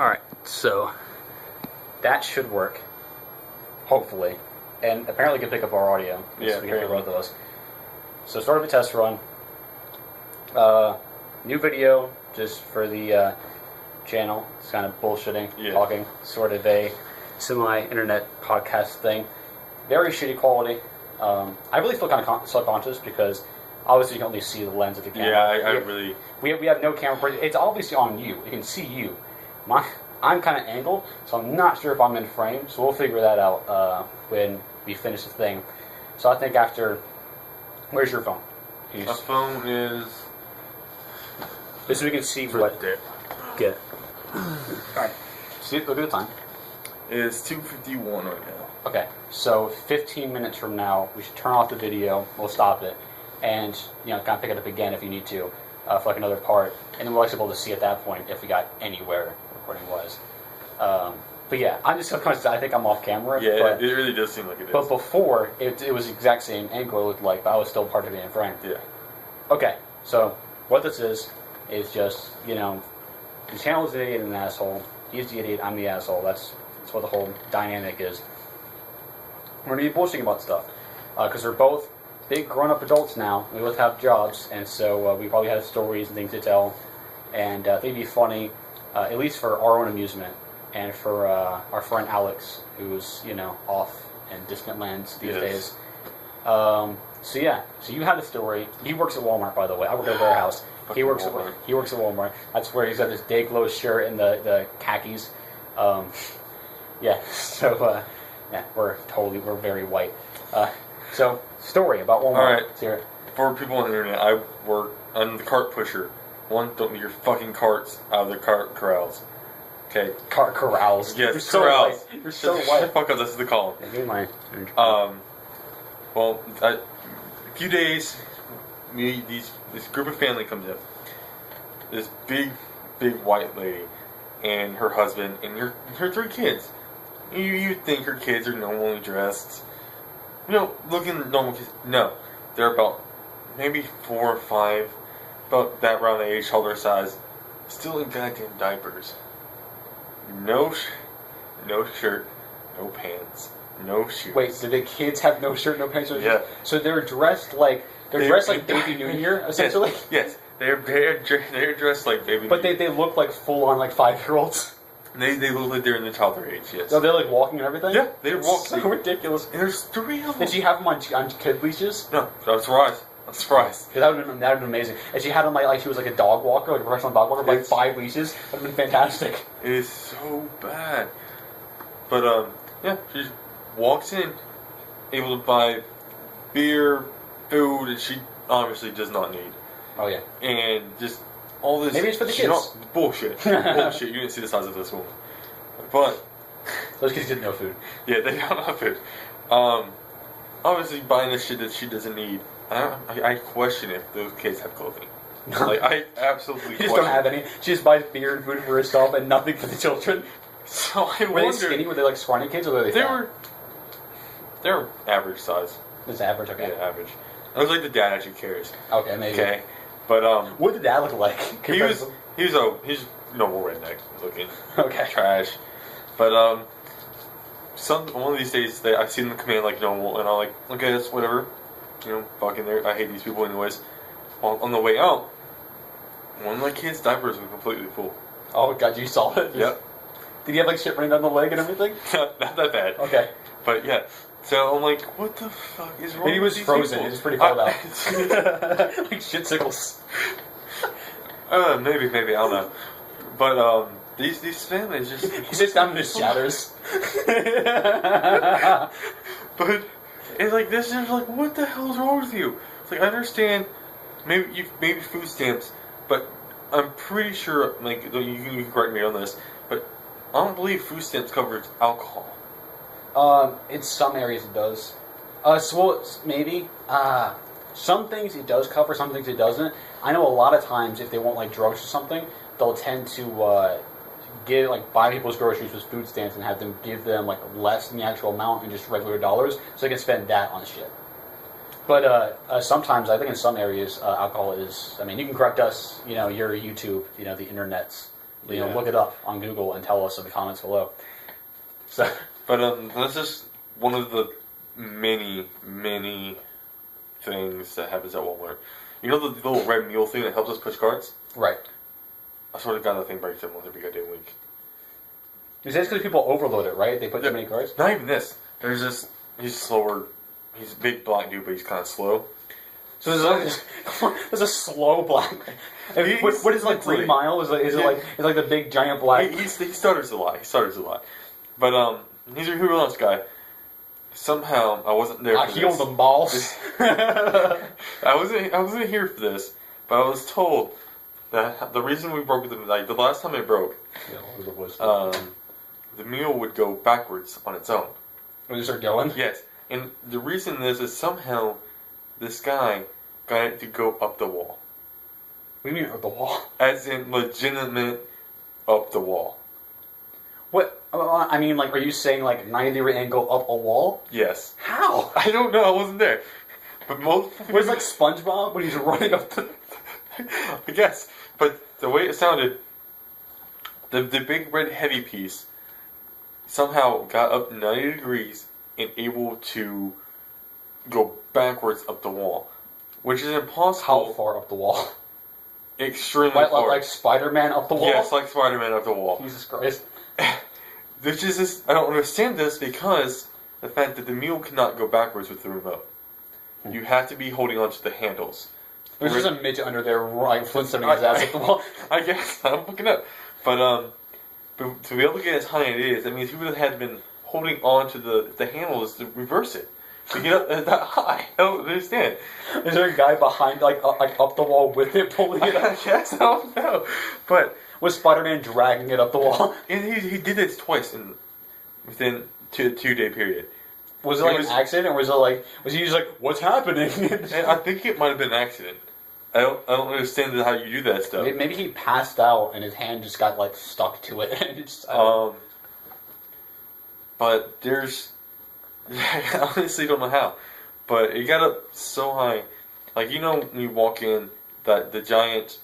Alright, so that should work. Hopefully. And apparently can pick up our audio. Yeah, we can pick both of us. So sort of a test run. New video just for the channel. It's kind of bullshitting, talking. Sort of a semi-internet podcast thing. Very shitty quality. I really feel kind of self-conscious because obviously you can only see the lens of the camera. Yeah, I really... We have no camera. It's obviously on you. You can see you. I'm kind of angled, so I'm not sure if I'm in frame. So we'll figure that out when we finish the thing. So I think after... Where's your phone? My phone is... Just so we can see what... Get. Alright. See, look at the time. It's 2:51 right now. Okay, so 15 minutes from now, we should turn off the video. We'll stop it. And, kind of pick it up again if you need to, for like another part. And then we'll actually be able to see at that point if we got anywhere recording was. But yeah, I'm just subconscious. I think I'm off camera. Yeah, but, it really does seem like it is. But before, it was the exact same angle it looked like, but I was still part of it in frame. Yeah. Okay, so what this is just, the channel is the idiot and an asshole. He's the idiot, I'm the asshole. That's what the whole dynamic is. We're going to be bullshitting about stuff. Because we're both big grown-up adults now. We both have jobs, and so we probably have stories and things to tell. And they'd be funny, at least for our own amusement. And for our friend Alex, who's, off in distant lands these days. So you had a story. He works at Walmart, by the way. I work at a warehouse. He works at Walmart. That's where he's got this day glow shirt and the khakis. We're very white. So, story about Walmart. Alright. Let's hear it. For people on the internet, I work on the cart pusher. One, don't get your fucking carts out of the cart corrals. Okay. Cart corrals. Yes, You're so corrals. white. You're so Shut white. the fuck up, that's what they call them. Yeah, give me my... A few days, this group of family comes in. This big white lady and her husband and her 3 kids. You think her kids are normally dressed, looking normal kids. No, they're about maybe 4 or 5, about that around the age, shoulder size, still in goddamn diapers. No shirt, no pants, no shoes. Wait, do the kids have no shirt, no pants? Yeah. So they're dressed like Baby New Year, essentially. Yes. They're dressed like Baby. But they look like full on 5-year-olds. They look like they're in the toddler age. Yes. So they're walking and everything. Yeah, they're walking. So ridiculous. And there's 3 of them. Did she have them on kid leashes? No, I'm surprised. Because that would have been amazing. And she had them like she was like a dog walker, like a professional dog walker, with 5 leashes. That would have been fantastic. It is so bad. But she walks in, able to buy beer, food, and she obviously does not need. Oh yeah. And just all this. Maybe it's for the kids. Bullshit. Bullshit. You didn't see the size of this woman. But those kids didn't know food. Yeah, they don't know food. Obviously buying this shit that she doesn't need. I question if those kids have clothing. I absolutely She just don't have any. She just buys beer and food for herself and nothing for the children. So I wonder. Were they skinny? Were they scrawny kids or were they fat? They were average size. It's average, okay. Yeah, average. I was like the dad actually cares. Okay, maybe. Okay, but what did that look like? He's normal redneck looking. Okay. Trash, but one of these days I see them come in like normal, and I'm like, okay, that's whatever. Fucking there. I hate these people anyways. On the way out, one of my kids' diapers was completely full. Oh god, you saw it? Yep. Did he have shit running down the leg and everything? Not that bad. Okay. But yeah. So I'm like, what the fuck is wrong? Maybe he was frozen. People? It was pretty cold out. Like shitsicles. Maybe I don't know. But these families just he sits down and just shatters. But it's like this is like, what the hell is wrong with you? It's like I understand, maybe food stamps, but I'm pretty sure you can correct me on this, but I don't believe food stamps covers alcohol. In some areas it does. Maybe. Some things it does cover, some things it doesn't. I know a lot of times if they want drugs or something, they'll tend to buy people's groceries with food stamps and have them give them less than the actual amount and just regular dollars, so they can spend that on shit. But sometimes I think in some areas alcohol is. I mean, you can correct us. Your YouTube. The internet's Look it up on Google and tell us in the comments below. So, but that's just one of the many things that happens at Walmart. You know the little red mule thing that helps us push carts? Right. I swear to God, that thing breaks in once every goddamn week. It's because people overload it, right? They put too many carts? Not even this. There's this. He's slower. He's a big black dude, but he's kind of slow. So there's a slow black. What is like Green Mile? Is it like the big giant black? He stutters a lot. But he's a who else guy. Somehow I wasn't there. I healed them balls. I wasn't here for this, but I was told that the reason we broke them, like the last time it broke, the mule would go backwards on its own. When you start going? Yes, and the reason is somehow this guy got it to go up the wall. What do you mean up the wall? As in legitimate up the wall. What? I mean, like, are you saying like 90-degree angle up a wall? Yes. How? I don't know. I wasn't there. But most. Was it like SpongeBob when he's running up the? I guess. But the way it sounded, the big red heavy piece somehow got up 90 degrees and able to go backwards up the wall, which is impossible. How far up the wall? Extremely far. Like Spider-Man up the wall? Yes, like Spider-Man up the wall. Jesus Christ. Which is just, I don't understand this because the fact that the mule cannot go backwards with the remote. You have to be holding onto the handles. There's just a midget under there right flintstoning his ass up the wall. I guess. I'm looking up. But to be able to get as high as it is, that means he would have been holding on to the handles to reverse it. To get up that high. I don't understand. Is there a guy behind, like up the wall with it, pulling it up? Yes, I don't know. But was Spider-Man dragging it up the wall? And he did this twice within a 2-day period. Was it like an accident, or was he just like, what's happening? And I think it might have been an accident. I don't understand how you do that stuff. Maybe he passed out and his hand just got like stuck to it. And just, but there's. I honestly don't know how, but it got up so high, like when you walk in the giant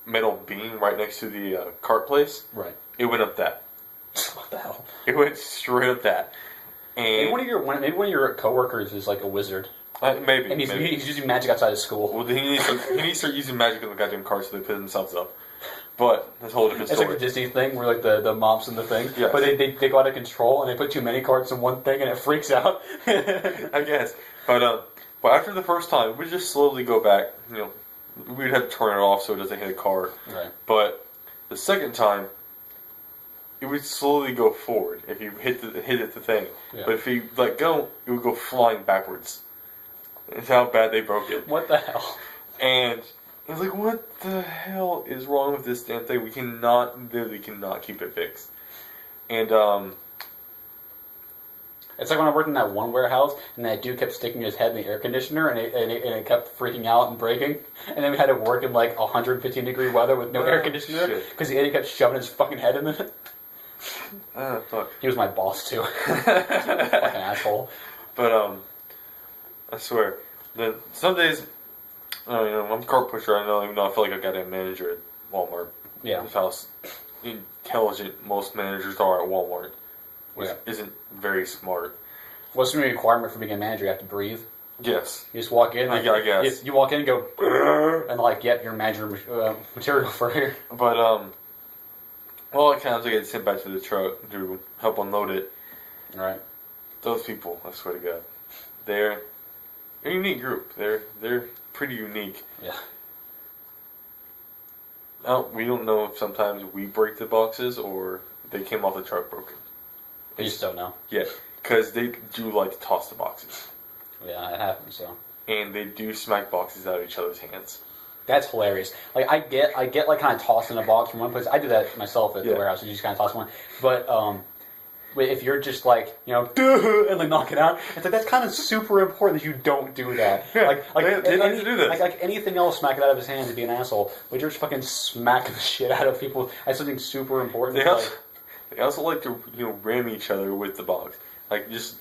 metal beam right next to the cart place. Right. It went up that. What the hell? It went straight up that. And maybe one of your coworkers is like a wizard. Maybe. And he's using magic outside of school. Well, he needs to start using magic in the goddamn cart so they put themselves up. But that's a whole different story. It's like the Disney thing where like the mops and the thing. Yes. But they go out of control and they put too many carts in one thing and it freaks out. I guess. But after the first time, we just slowly go back. We'd have to turn it off so it doesn't hit a car. Right. But the second time, it would slowly go forward if you hit the thing. Yeah. But if you let go, it would go flying backwards. That's how bad they broke it. What the hell? And I was like, what the hell is wrong with this damn thing? We literally cannot keep it fixed. And it's like when I worked in that one warehouse, and that dude kept sticking his head in the air conditioner, and it kept freaking out and breaking. And then we had to work in like 115-degree weather with no air conditioner because the idiot kept shoving his fucking head in it. Fuck. He was my boss too. Fucking asshole. But I swear, then some days, I'm a cart pusher. I don't even know. I feel like I got a manager at Walmart. Yeah. That's how intelligent most managers are at Walmart. Which isn't very smart. What's the requirement for being a manager? You have to breathe. Yes. You just walk in. I guess. You walk in and go, and like, yep, you're manager material for here. But all the times I get sent back to the truck to help unload it. Right. Those people, I swear to God, they're a unique group. They're pretty unique. Yeah. Now, we don't know if sometimes we break the boxes or they came off the truck broken. You just don't know. Yeah, because they do like to toss the boxes. Yeah, it happens, so. And they do smack boxes out of each other's hands. That's hilarious. Like, I get like kind of tossing a box from one place. I do that myself at the warehouse. You just kind of toss one. But if you're just like, and like knock it out, it's like that's kind of super important that you don't do that. Yeah, they like to do this. Like anything else, smack it out of his hands and be an asshole. But you're just fucking smacking the shit out of people. That's something super important. They also like to ram each other with the box. Like just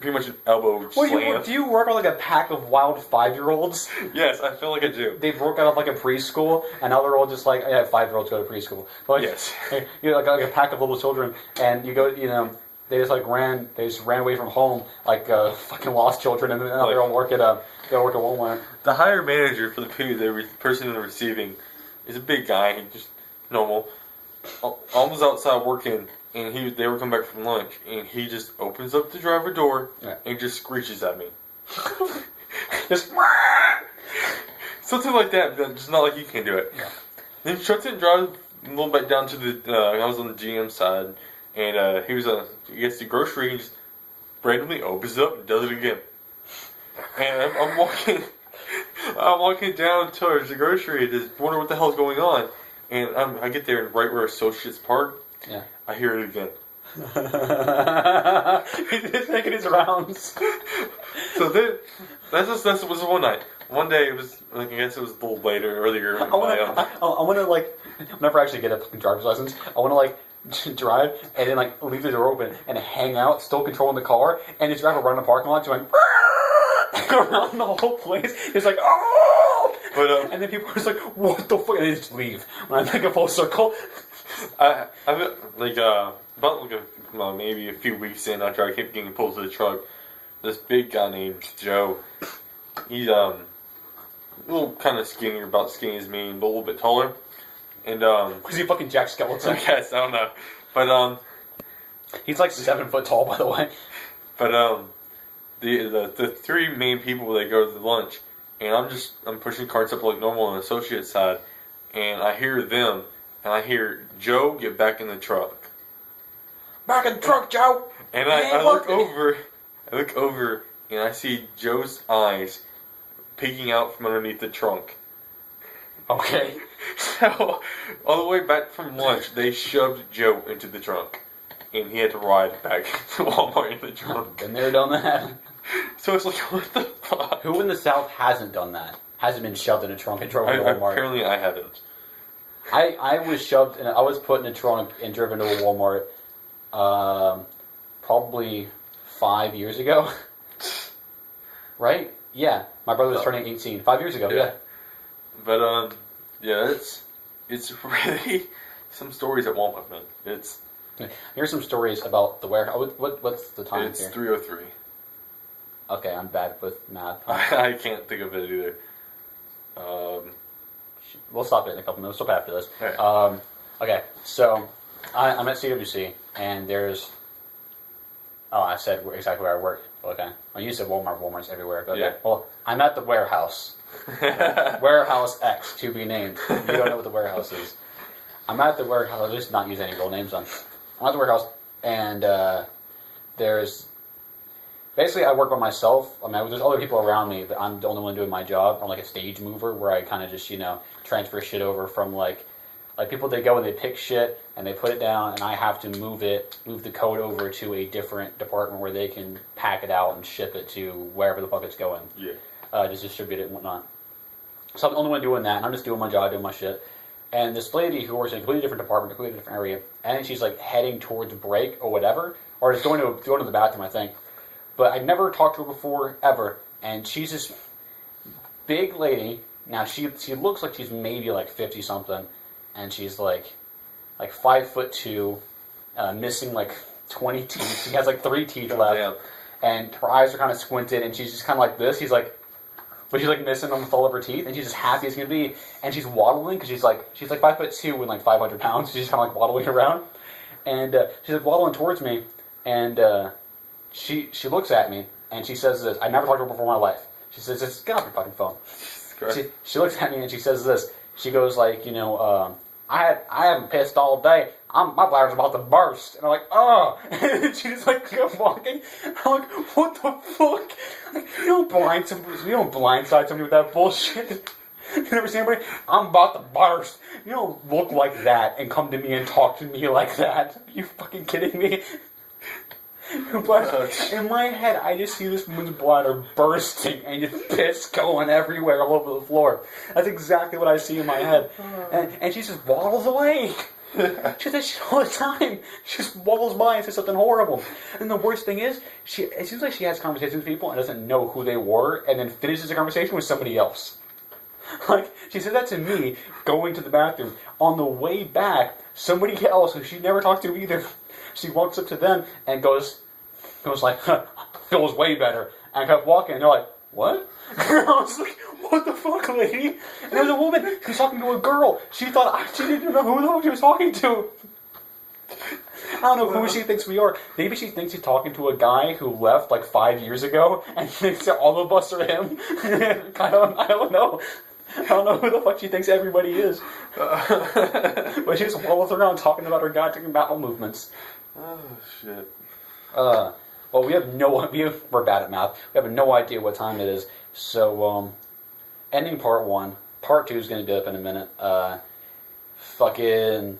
pretty much an elbow slam. Do you work on like a pack of wild 5-year-olds? Yes, I feel like I do. They broke out of like a preschool, and now they're all just like, yeah, 5-year-olds go to preschool. But, like, Yes. You know, like a pack of little children, and you go, you know, they just ran away from home like fucking lost children, and now they all work at Walmart. The higher manager for the person in the receiving is a big guy. He just normal. I was outside working, and they were coming back from lunch, and he just opens up the driver door and just screeches at me. Just something like that. Just not like you can do it. Yeah. Then he shuts it and drives a little bit down to the. I was on the GM side, and he gets the grocery. And he just randomly opens it up and does it again. And I'm walking. I'm walking down towards the grocery to wonder what the hell's going on. And I get there, and right where Associates park, I hear it again. He's making his rounds. So then, that was one night. One day, it was, I guess it was a little earlier. I want to, like, never actually get a fucking driver's license. I want to, like, drive and then, like, leave the door open and hang out, still controlling the car, and just drive around the parking lot going around the whole place. It's like, oh! But, and then people are just like, what the fuck? And they just leave. When I make a full circle. Maybe a few weeks in after I kept getting pulled to the truck, this big guy named Joe, he's a little kind of skinnier, about as skinny as me, but a little bit taller. And was he fucking Jack Skeleton? I guess, I don't know. But he's like 7 foot tall, by the way. But the three main people that go to the lunch, and I'm pushing carts up like normal on the associate side, and I hear them, and I hear Joe get back in the truck. Back in the truck, Joe! And I look over, and I see Joe's eyes peeking out from underneath the trunk. Okay. So, all the way back from lunch, they shoved Joe into the trunk. And he had to ride back to Walmart in the trunk. Been there, done that. So it's like, what the fuck? Who in the South hasn't done that? Hasn't been shoved in a trunk and driven to Walmart? Apparently I haven't. I was shoved, and I was put in a trunk and driven to a Walmart probably 5 years ago. Right? Yeah. My brother was turning 18. 5 years ago, yeah. But, it's really some stories at Walmart, man. Here's some stories about the warehouse. What's the time it's here? It's 3:03. Okay, I'm bad with math. I can't think of it either. We'll stop it in a couple minutes. We'll stop after this. Right. Okay, so I'm at CWC, and there's... Oh, I said exactly where I work. Okay. Well, you said Walmart. Walmart's everywhere. But okay. Yeah. Well, I'm at the warehouse. Warehouse X, to be named. You don't know what the warehouse is. I'm at the warehouse. I'll just not use any real names on. I'm at the warehouse, and there's... Basically, I work by myself. I mean, there's other people around me, but I'm the only one doing my job. I'm like a stage mover, where I kind of just, transfer shit over from, like people, they go and they pick shit, and they put it down, and I have to move the code over to a different department where they can pack it out and ship it to wherever the fuck it's going. Yeah. Just distribute it and whatnot. So I'm the only one doing that, and I'm just doing my job, doing my shit. And this lady who works in a completely different department, a completely different area, and she's like heading towards break or whatever, or just going to the bathroom, I think. But I'd never talked to her before, ever. And she's this big lady. Now, she looks like she's maybe like 50-something. And she's like 5'2", missing like 20 teeth. She has like 3 teeth left. Damn. And her eyes are kind of squinted. And she's just kind of like this. But she's like missing almost all of her teeth. And she's as happy as can be. And she's waddling because she's like 5'2" and like 500 pounds. She's kind of like waddling around. And she's like waddling towards me. And... She looks at me, and she says this. I never talked to her before in my life. She says this. Get off your fucking phone. She looks at me, and she says this. She goes like, I haven't pissed all day. My bladder's about to burst. And I'm like, oh. And she just like kept walking. I'm like, what the fuck? Like, you don't blindside somebody with that bullshit. You never see anybody? I'm about to burst. You don't look like that and come to me and talk to me like that. Are you fucking kidding me? In my head, I just see this woman's bladder bursting and just piss going everywhere all over the floor. That's exactly what I see in my head. And she just waddles away. She says that shit all the time. She just wobbles by and says something horrible. And the worst thing is, it seems like she has conversations with people and doesn't know who they were, and then finishes the conversation with somebody else. Like, she said that to me, going to the bathroom. On the way back, somebody else who she never talked to either, she walks up to them and goes like, feels way better. And I kept walking, and they're like, what? And I was like, what the fuck, lady? And there was a woman who was talking to a girl. She didn't know who the fuck she was talking to. I don't know who she thinks we are. Maybe she thinks she's talking to a guy who left like 5 years ago and thinks that all of us are him. I don't know. I don't know who the fuck she thinks everybody is. But she just wobbles around talking about her goddamn bowel movements. Oh, shit. Well, we're bad at math. We have no idea what time it is. So, ending part 1. Part 2 is going to be up in a minute. I'm going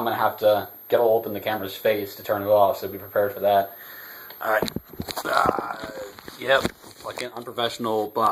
to have to get all up in the camera's face to turn it off, so be prepared for that. Alright. Yep. Fucking unprofessional, but